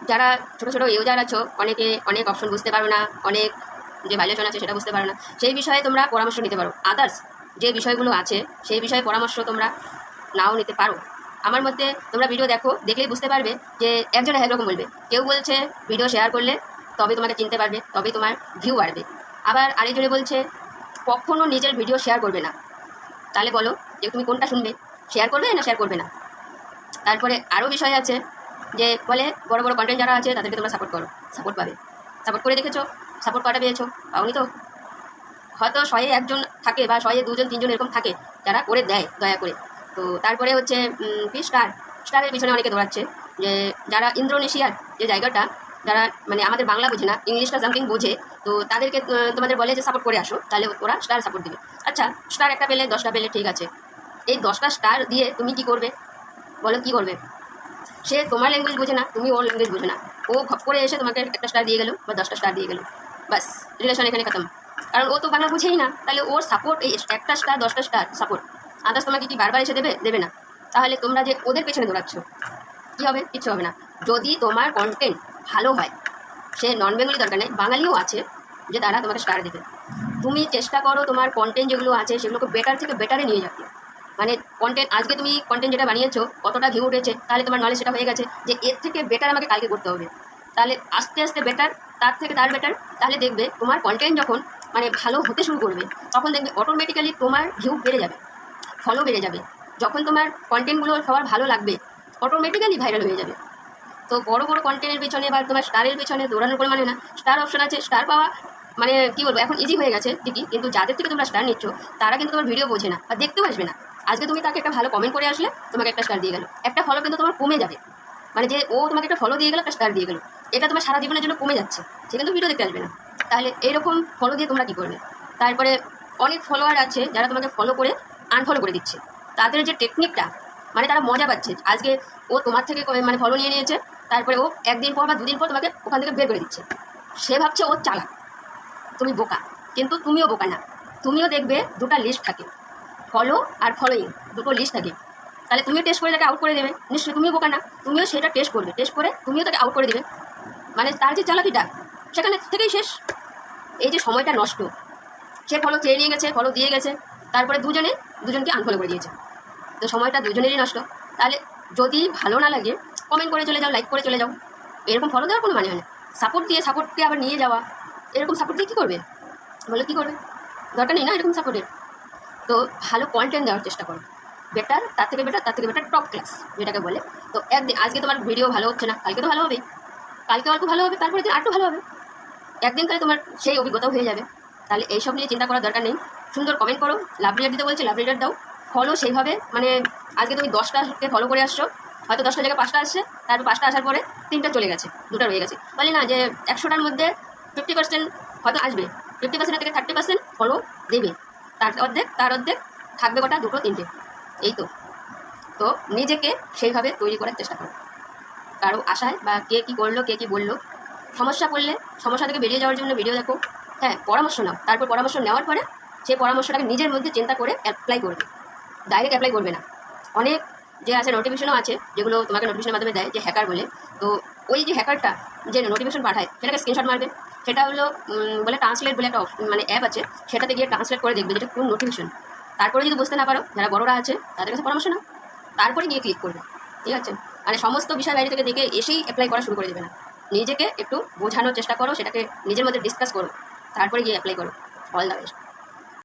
যারা ছোটো ছোটো ইউজার আছো, অনেকে অনেক অপশন বুঝতে পারো না, অনেক যে ভাইলেশন আছে সেটা বুঝতে পারো না, সেই বিষয়ে তোমরা পরামর্শ নিতে পারো। আদার্স যে বিষয়গুলো আছে সেই বিষয়ে পরামর্শ তোমরা নাও নিতে পারো। আমার মধ্যে তোমরা ভিডিও দেখো, দেখলেই বুঝতে পারবে যে একজনে একরকম বলবে। কেউ বলছে ভিডিও শেয়ার করলে তবে তোমাকে চিনতে পারবে, তবেই তোমার ভিউ বাড়বে। আবার আরেকজনে বলছে কখনও নিজের ভিডিও শেয়ার করবে না। তাহলে বলো যে তুমি কোনটা শুনবে, শেয়ার করবে না শেয়ার করবে না? তারপরে আরও বিষয় আছে যে বলে বড় বড় কন্টেন্ট যারা আছে তাদেরকে তোমরা সাপোর্ট করো, সাপোর্ট পাবে। সাপোর্ট করে দেখেছো? সাপোর্ট কটা পেয়েছো? পাওনি তো। হয়তো 100-এ 1জন থাকে বা 100-এ 2জন 3জন এরকম থাকে যারা করে দেয় দয়া করে। তো তারপরে হচ্ছে কি স্টারের পিছনে অনেকে দৌড়াচ্ছে, যে যারা ইন্দোনেশিয়ার যে জায়গাটা, যারা মানে আমাদের বাংলা বোঝে না, ইংলিশটা সামথিং বোঝে, তো তাদেরকে তোমাদের বলে যে সাপোর্ট করে আসো, তাহলে ওরা স্টার সাপোর্ট দিবে। আচ্ছা, স্টার একটা পেলে 10টা পেলে ঠিক আছে, এই 10টা স্টার দিয়ে তুমি কি করবে বলো? কি করবে? সে তোমার ল্যাঙ্গুয়েজ বোঝে না, তুমি ওর ল্যাঙ্গুয়েজ বোঝে না, ও খপ করে এসে তোমাকে একটা স্টার দিয়ে গেলো বা 10টা স্টার দিয়ে গেলো, বাস রিলেশন এখানে খতম। কারণ ও তো বাংলা বুঝেই না, তাহলে ওর সাপোর্ট এই একটা স্টার 10টা স্টার সাপোর্ট, আদার্স তোমাকে কি বারবার এসে দেবে? দেবে না। তাহলে তোমরা যে ওদের পেছনে দৌড়াচ্ছ, কী হবে? কিচ্ছু হবে না। যদি তোমার কন্টেন্ট ভালো হয়, সে নন বেঙ্গলি দরকার নেই, বাঙালিও আছে যে তারা তোমাকে স্টার দেবে। তুমি চেষ্টা করো তোমার কন্টেন্ট যেগুলো আছে সেগুলোকে বেটার থেকে বেটারে নিয়ে যাবে। মানে কন্টেন্ট, আজকে তুমি কন্টেন্ট যেটা বানিয়েছো কতটা ভিউ উঠেছে, তাহলে তোমার নলেজ সেটা হয়ে গেছে যে এর থেকে বেটার আমাকে কালকে করতে হবে। তাহলে আস্তে আস্তে বেটার, তার থেকে তার বেটার, তাহলে দেখবে তোমার কন্টেন্ট যখন মানে ভালো হতে শুরু করবে, তখন দেখবে অটোমেটিক্যালি তোমার ভিউ বেড়ে যাবে, ফলো বেড়ে যাবে। যখন তোমার কন্টেন্টগুলো সবার ভালো লাগবে, অটোমেটিক্যালি ভাইরাল হয়ে যাবে। তো বড় বড় কন্টেন্টের পিছনে বা তোমার স্টারের পিছনে দৌড়ানোর কোনো মানে না। স্টার অপশন আছে, স্টার পাওয়া মানে কী বলবো, এখন ইজি হয়ে গেছে ঠিকই, কিন্তু যাদের থেকে তোমরা স্টার নিচ্ছ তারা কিন্তু তোমার ভিডিও বোঝে না বা দেখতেও আসবে না। আজকে তুমি তাকে একটা ভালো কমেন্ট করে আসলে তোমাকে একটা স্টার দিয়ে গেল, একটা ফলো কিন্তু তোমার কমে যাবে। মানে যে ও তোমাকে একটা ফলো দিয়ে গেলো, একটা স্টার দিয়ে গেলো, এটা তোমার সারা জীবনের জন্য কমে যাচ্ছে, সে কিন্তু ভিডিও দেখতে আসবে না। তাহলে এইরকম ফলো দিয়ে তোমরা কী করবে? তারপরে অনেক ফলোয়ার আছে যারা তোমাকে ফলো করে আনফলো করে দিচ্ছে। তাদের যে টেকনিকটা, মানে তারা মজা পাচ্ছে। আজকে ও তোমার থেকে মানে ফলো নিয়ে নিয়েছে, তারপরে ও একদিন পর বা দুদিন পর তোমাকে ওখান থেকে বের করে দিচ্ছে। সে ভাবছে ও চালাক, তুমি বোকা, কিন্তু তুমিও বোকা না। তুমিও দেখবে দুটা লিস্ট থাকে, ফলো আর ফলোইং, দুটো লিস্ট থাকে। তাহলে তুমিও টেস্ট করে তাকে আউট করে দেবে, নিশ্চয়ই তুমিও বোকা না, তুমিও সেটা টেস্ট করবে, টেস্ট করে তুমিও তাকে আউট করে দেবে। মানে তার যে চালাকিটা সেখানে থেকেই শেষ। এই যে সময়টা নষ্ট, সে ফলো চেয়ে নিয়ে গেছে, ফলো দিয়ে গেছে, তারপরে দুজনকে আনফলো করে দিয়েছে, তো সময়টা দুজনেরই নষ্ট। তাহলে যদি ভালো না লাগে কমেন্ট করে চলে যাও, লাইক করে চলে যাও, এরকম ফলো দেওয়ার কোনো মানে হয় না। সাপোর্টকে আবার নিয়ে যাওয়া, এরকম সাপোর্ট দিয়ে কী করবে বলো? কী করবে? দরকার নেই না এরকম সাপোর্টের। তো ভালো কন্টেন্ট দেওয়ার চেষ্টা করো, বেটার, তার থেকে বেটার টপ ক্লাস যেটাকে বলে। তো একদিন আজকে তোমার ভিডিও ভালো হচ্ছে না, কালকে তো ভালো হবে, কালকে অল্প ভালো হবে, তারপরে দিন আরও ভালো হবে, একদিন কালে তোমার সেই অভিজ্ঞতাও হয়ে যাবে। তাহলে এইসব নিয়ে চিন্তা করার দরকার নেই। সুন্দর কমেন্ট করো, লাভ রিডার দিতে বলছে লাভ রিডার দাও, ফলো সেইভাবে। মানে আজকে তুমি 10টাকে ফলো করে আসছো, হয়তো 10টার জায়গায় 5টা আসছে, তারপর 5টা আসার পরে 3টা চলে গেছে, 2টা রয়ে গেছে। বলি না যে 100টার মধ্যে 50% হয়তো আসবে, 50% থেকে 30% ফলো দেবে, তার অর্ধেক থাকবে কটা, 2টো 3টে, এই তো। তো নিজেকে সেইভাবে তৈরি করার চেষ্টা করো। কারো আশায় বা কে কী করলো, কে কী বললো, সমস্যা পড়লে সমস্যা থেকে বেরিয়ে যাওয়ার জন্য ভিডিও দেখো, হ্যাঁ পরামর্শ নাও, তারপর পরামর্শ নেওয়ার পরে সেই পরামর্শটাকে নিজের মধ্যে চিন্তা করে অ্যাপ্লাই করবে, ডাইরেক্ট অ্যাপ্লাই করবে না। অনেক যে আছে নোটিফিকেশনও আছে যেগুলো তোমাকে নোটিফিকেশনের মাধ্যমে দেয়, যে হ্যাকার বলে। তো ওই যে হ্যাকারটা যে নোটিফিকেশন পাঠায় সেটাকে স্ক্রিনশট মারবে, সেটা হলো বলে ট্রান্সলেট বলে একটা মানে অ্যাপ আছে, সেটাতে গিয়ে ট্রান্সলেট করে দেখবে যেটা কোন নোটিফিকেশন। তারপরে যদি বুঝতে না পারো, যারা বড়রা আছে তাদের কাছে পরামর্শ নাও, তারপরে গিয়ে ক্লিক করবে, ঠিক আছে? মানে সমস্ত বিষয় বাইরে থেকে দেখে এসেই অ্যাপ্লাই করা শুরু করে দেবে না, নিজেকে একটু বোঝানোর চেষ্টা করো, সেটাকে নিজের মধ্যে ডিসকাস করো, তারপরে গিয়ে অ্যাপ্লাই করো। All the best.